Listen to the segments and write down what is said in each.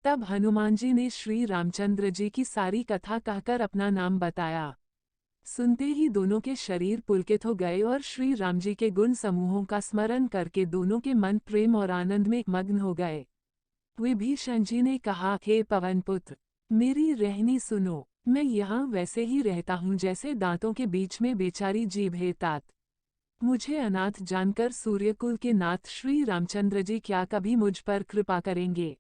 तब हनुमान जी ने श्री रामचंद्र जी की सारी कथा कहकर अपना नाम बताया। सुनते ही दोनों के शरीर पुलकित हो गए और श्री राम जी के गुण समूहों का स्मरण करके दोनों के मन प्रेम और आनंद में मग्न हो गए। विभीषण जी ने कहा, हे पवन पुत्र, मेरी रहनी सुनो। मैं यहाँ वैसे ही रहता हूँ जैसे दांतों के बीच में बेचारी जीभ है तात। मुझे अनाथ जानकर सूर्यकुल के नाथ श्री रामचंद्र जी क्या कभी मुझ पर कृपा करेंगे?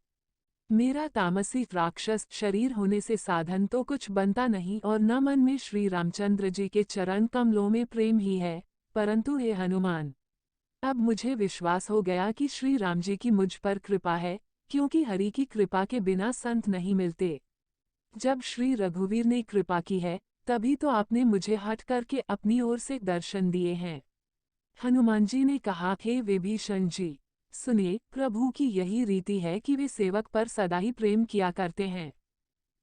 मेरा तामसी राक्षस शरीर होने से साधन तो कुछ बनता नहीं और न मन में श्री रामचंद्र जी के चरण कमलों में प्रेम ही है, परंतु हे हनुमान, अब मुझे विश्वास हो गया कि श्री राम जी की मुझ पर कृपा है, क्योंकि हरि की कृपा के बिना संत नहीं मिलते। जब श्री रघुवीर ने कृपा की है, तभी तो आपने मुझे हट करके अपनी ओर से दर्शन दिए हैं। हनुमान जी ने कहा, हे विभीषण जी, सुनिए, प्रभु की यही रीति है कि वे सेवक पर सदा ही प्रेम किया करते हैं।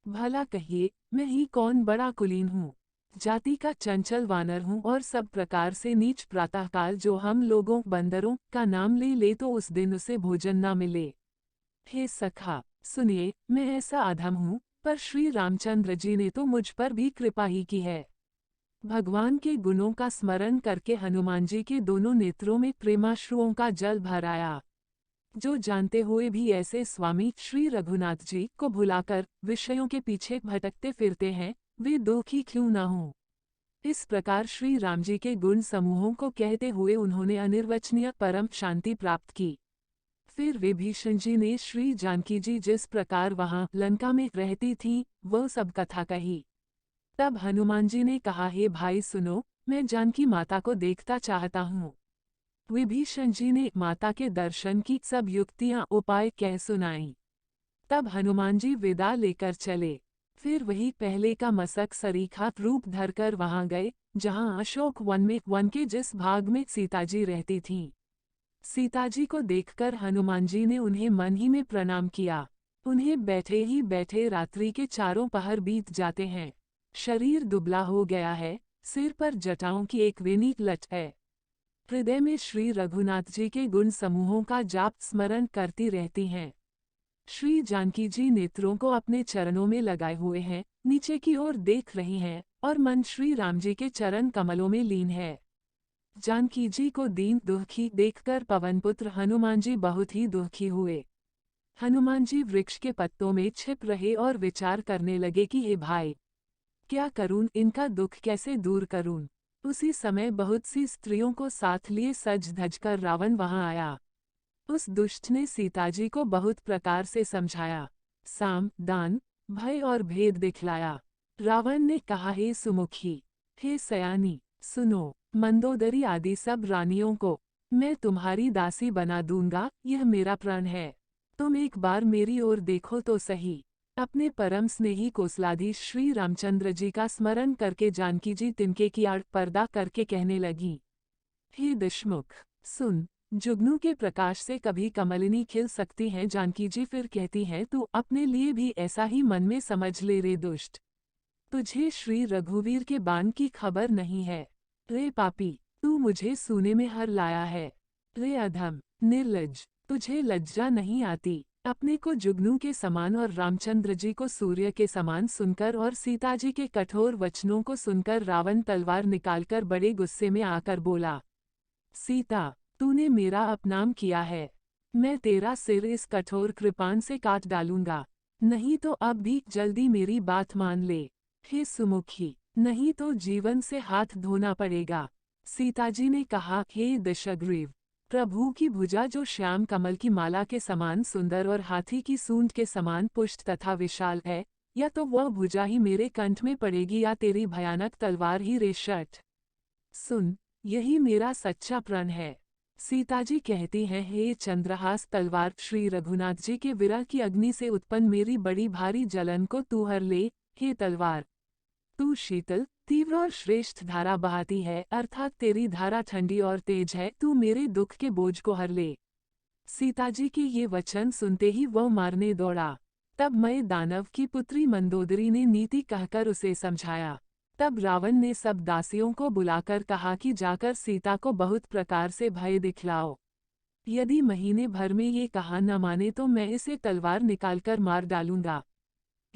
भला कहिए, मैं ही कौन बड़ा कुलीन हूँ, जाति का चंचल वानर हूँ और सब प्रकार से नीच। प्रातःकाल जो हम लोगों बंदरों का नाम ले ले तो उस दिन उसे भोजन न मिले। हे सखा, सुनिए, मैं ऐसा अधम हूँ, पर श्री रामचंद्र जी ने तो मुझ पर भी कृपा ही की है। भगवान के गुणों का स्मरण करके हनुमान जी के दोनों नेत्रों में प्रेमाश्रुओं का जल भर आया। जो जानते हुए भी ऐसे स्वामी श्री रघुनाथ जी को भुलाकर विषयों के पीछे भटकते फिरते हैं, वे दुखी क्यों न हों। इस प्रकार श्री राम जी के गुण समूहों को कहते हुए उन्होंने अनिर्वचनीय परम शांति प्राप्त की। फिर विभीषण जी ने श्री जानकी जी जिस प्रकार वहां लंका में रहती थीं, वह सब कथा कही। तब हनुमान जी ने कहा, हे भाई सुनो, मैं जानकी माता को देखता चाहता हूँ। विभीषण जी ने माता के दर्शन की सब युक्तियां उपाय कह सुनाई। तब हनुमान जी विदा लेकर चले। फिर वही पहले का मसक सरीखा रूप धरकर वहां गए, जहां अशोक वन में वन के जिस भाग में सीता जी रहती थीं। सीता जी को देखकर हनुमान जी ने उन्हें मन ही में प्रणाम किया। उन्हें बैठे ही बैठे रात्रि के चारों पहर बीत जाते हैं। शरीर दुबला हो गया है, सिर पर जटाओं की एक वेणी लट है। हृदय में श्री रघुनाथ जी के गुण समूहों का जाप स्मरण करती रहती हैं। श्री जानकी जी नेत्रों को अपने चरणों में लगाए हुए हैं, नीचे की ओर देख रही हैं और मन श्री राम जी के चरण कमलों में लीन है। जानकी जी को दीन दुखी देखकर पवनपुत्र हनुमान जी बहुत ही दुखी हुए। हनुमान जी वृक्ष के पत्तों में छिप रहे और विचार करने लगे कि हे भाई, क्या करूं, इनका दुख कैसे दूर करूं। उसी समय बहुत सी स्त्रियों को साथ लिए सज धजकर रावण वहां आया। उस दुष्ट ने सीताजी को बहुत प्रकार से समझाया, साम दान भय और भेद दिखलाया। रावण ने कहा, हे सुमुखी, हे सयानी, सुनो, मंदोदरी आदि सब रानियों को मैं तुम्हारी दासी बना दूंगा, यह मेरा प्रण है। तुम एक बार मेरी ओर देखो तो सही। अपने परम स्नेही कोसलाधीश श्री रामचंद्र जी का स्मरण करके जानकी जी तिनके की आड़ पर्दा करके कहने लगी, हे दशमुख, सुन, जुगनू के प्रकाश से कभी कमलिनी खिल सकती हैं। जानकी जी फिर कहती हैं, तू अपने लिए भी ऐसा ही मन में समझ ले रे दुष्ट। तुझे श्री रघुवीर के बाण की खबर नहीं है। रे पापी, तू मुझे सूने में हर लाया है। रे अधम, निर्लज्ज, तुझे लज्जा नहीं आती। अपने को जुगनू के समान और रामचंद्र जी को सूर्य के समान सुनकर और सीता जी के कठोर वचनों को सुनकर रावण तलवार निकालकर बड़े गुस्से में आकर बोला, सीता, तूने मेरा अपनाम किया है। मैं तेरा सिर इस कठोर कृपाण से काट डालूंगा। नहीं तो अब भी जल्दी मेरी बात मान ले। हे सुमुखी, नहीं तो जीवन से हाथ धोना पड़ेगा। सीताजी ने कहा, हे दशग्रीव, प्रभु की भुजा जो श्याम कमल की माला के समान सुंदर और हाथी की सूंड के समान पुष्ट तथा विशाल है, या तो वह भुजा ही मेरे कंठ में पड़ेगी या तेरी भयानक तलवार ही रेशट। सुन, यही मेरा सच्चा प्रण है। सीताजी कहती हैं, हे चंद्रहास तलवार, श्री रघुनाथ जी के विरह की अग्नि से उत्पन्न मेरी बड़ी भारी जलन को तू हर ले। हे तलवार, तू शीतल, तीव्र और श्रेष्ठ धारा बहाती है, अर्थात तेरी धारा ठंडी और तेज है, तू मेरे दुख के बोझ को हर ले। सीताजी के ये वचन सुनते ही वह मारने दौड़ा। तब मय दानव की पुत्री मंदोदरी ने नीति कहकर उसे समझाया। तब रावण ने सब दासियों को बुलाकर कहा कि जाकर सीता को बहुत प्रकार से भय दिखलाओ। यदि महीने भर में ये कहा न माने तो मैं इसे तलवार निकालकर मार डालूंगा।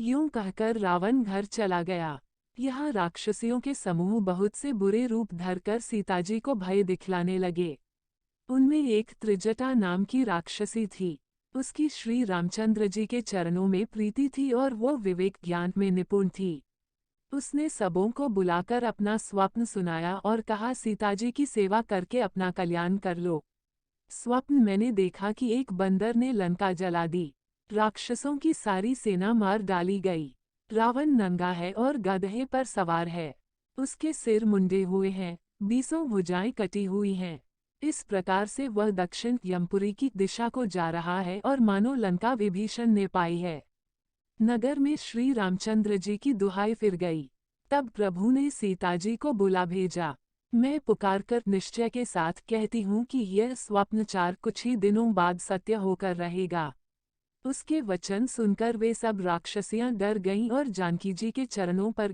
यूं कहकर रावण घर चला गया। यहाँ राक्षसियों के समूह बहुत से बुरे रूप धरकर सीताजी को भय दिखलाने लगे। उनमें एक त्रिजटा नाम की राक्षसी थी। उसकी श्री रामचंद्र जी के चरणों में प्रीति थी और वो विवेक ज्ञान में निपुण थी। उसने सबों को बुलाकर अपना स्वप्न सुनाया और कहा, सीताजी की सेवा करके अपना कल्याण कर लो। स्वप्न मैंने देखा कि एक बंदर ने लंका जला दी। राक्षसों की सारी सेना मार डाली गई। रावण नंगा है और गधे पर सवार है। उसके सिर मुंडे हुए हैं, 20 भुजाएं कटी हुई हैं। इस प्रकार से वह दक्षिण यमपुरी की दिशा को जा रहा है और मानो लंका विभीषण ने पाई है। नगर में श्री रामचंद्र जी की दुहाई फिर गई। तब प्रभु ने सीताजी को बुला भेजा। मैं पुकारकर निश्चय के साथ कहती हूँ कि यह स्वप्नचार कुछ ही दिनों बाद सत्य होकर रहेगा। उसके वचन सुनकर वे सब राक्षसियां डर गईं और जानकी जी के चरणों पर